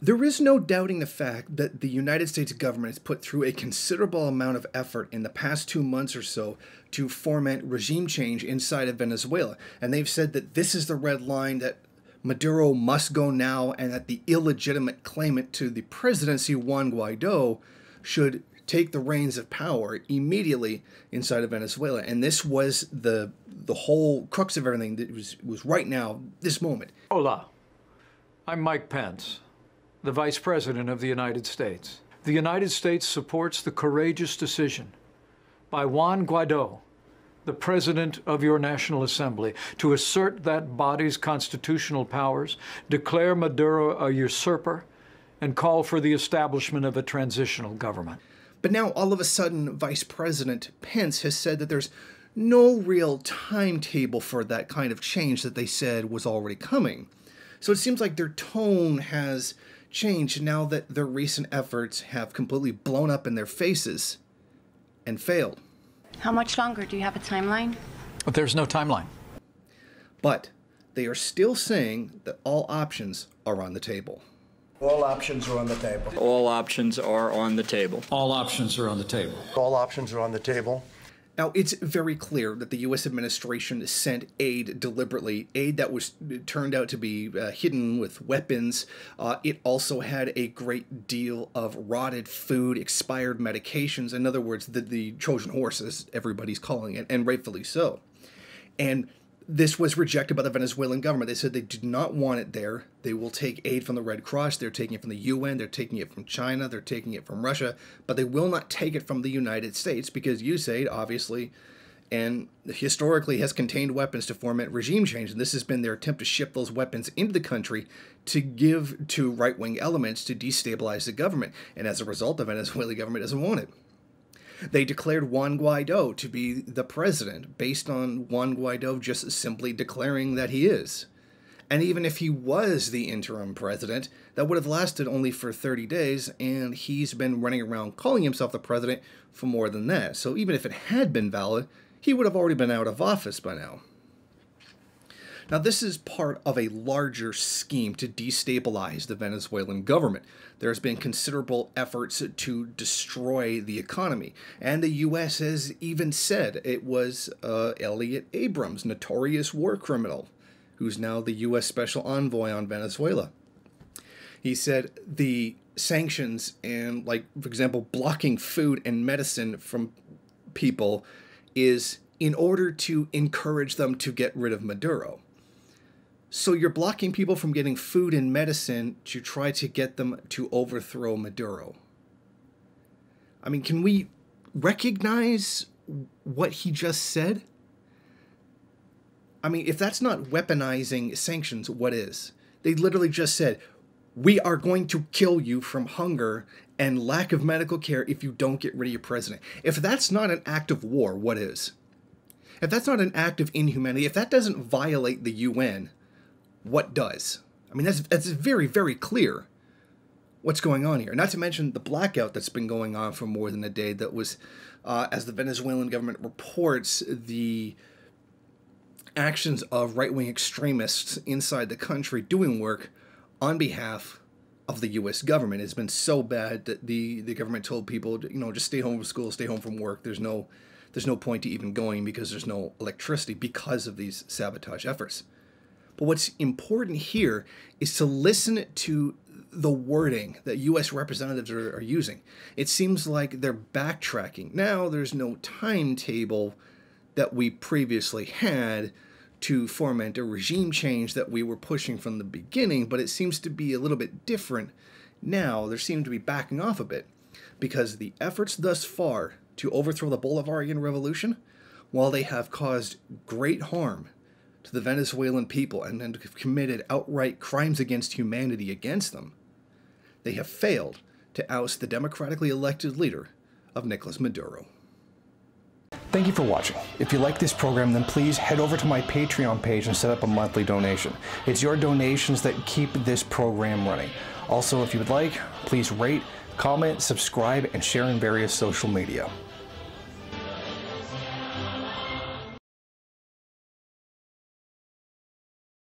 There is no doubting the fact that the United States government has put through a considerable amount of effort in the past 2 months or so to foment regime change inside of Venezuela. And they've said that this is the red line, that Maduro must go now, and that the illegitimate claimant to the presidency, Juan Guaido, should take the reins of power immediately inside of Venezuela. And this was the whole crux of everything that was right now, this moment. Hola, I'm Mike Pence, the Vice President of the United States. The United States supports the courageous decision by Juan Guaido, the President of your National Assembly, to assert that body's constitutional powers, declare Maduro a usurper, and call for the establishment of a transitional government. But now, all of a sudden, Vice President Pence has said that there's no real timetable for that kind of change that they said was already coming. So it seems like their tone has changed now that their recent efforts have completely blown up in their faces and failed. How much longer? Do you have a timeline? But there's no timeline. But they are still saying that all options are on the table. All options are on the table. All options are on the table. All options are on the table. All options are on the table. Now, it's very clear that the U.S. administration sent aid deliberately, aid that was turned out to be hidden with weapons. It also had a great deal of rotted food, expired medications. In other words, the Trojan horse, as everybody's calling it, and rightfully so. And this was rejected by the Venezuelan government. They said they did not want it there. They will take aid from the Red Cross. They're taking it from the UN. They're taking it from China. They're taking it from Russia. But they will not take it from the United States because USAID, obviously, and historically has contained weapons to foment regime change. And this has been their attempt to ship those weapons into the country to give to right-wing elements to destabilize the government. And as a result, the Venezuelan government doesn't want it. They declared Juan Guaido to be the president based on Juan Guaido just simply declaring that he is. And even if he was the interim president, that would have lasted only for 30 days, and he's been running around calling himself the president for more than that. So even if it had been valid, he would have already been out of office by now. Now, this is part of a larger scheme to destabilize the Venezuelan government. There's been considerable efforts to destroy the economy, and the U.S. has even said it was Elliot Abrams, notorious war criminal, who's now the U.S. Special Envoy on Venezuela. He said the sanctions and, like, for example, blocking food and medicine from people is in order to encourage them to get rid of Maduro. So you're blocking people from getting food and medicine to try to get them to overthrow Maduro. I mean, can we recognize what he just said? I mean, if that's not weaponizing sanctions, what is? They literally just said, we are going to kill you from hunger and lack of medical care if you don't get rid of your president. If that's not an act of war, what is? If that's not an act of inhumanity, if that doesn't violate the UN, what does? I mean, that's very, very clear what's going on here. Not to mention the blackout that's been going on for more than a day that was, as the Venezuelan government reports, the actions of right-wing extremists inside the country doing work on behalf of the U.S. government. It's been so bad that the government told people, you know, just stay home from school, stay home from work. There's no point to even going because there's no electricity because of these sabotage efforts. But what's important here is to listen to the wording that U.S. representatives are using. It seems like they're backtracking. Now there's no timetable that we previously had to foment a regime change that we were pushing from the beginning, but it seems to be a little bit different now. They seem to be backing off a bit because the efforts thus far to overthrow the Bolivarian Revolution, while they have caused great harm to the Venezuelan people and have committed outright crimes against humanity against them, they have failed to oust the democratically elected leader of Nicolas Maduro. Thank you for watching. If you like this program, then please head over to my Patreon page and set up a monthly donation. It's your donations that keep this program running. Also, if you would like, please rate, comment, subscribe, and share in various social media.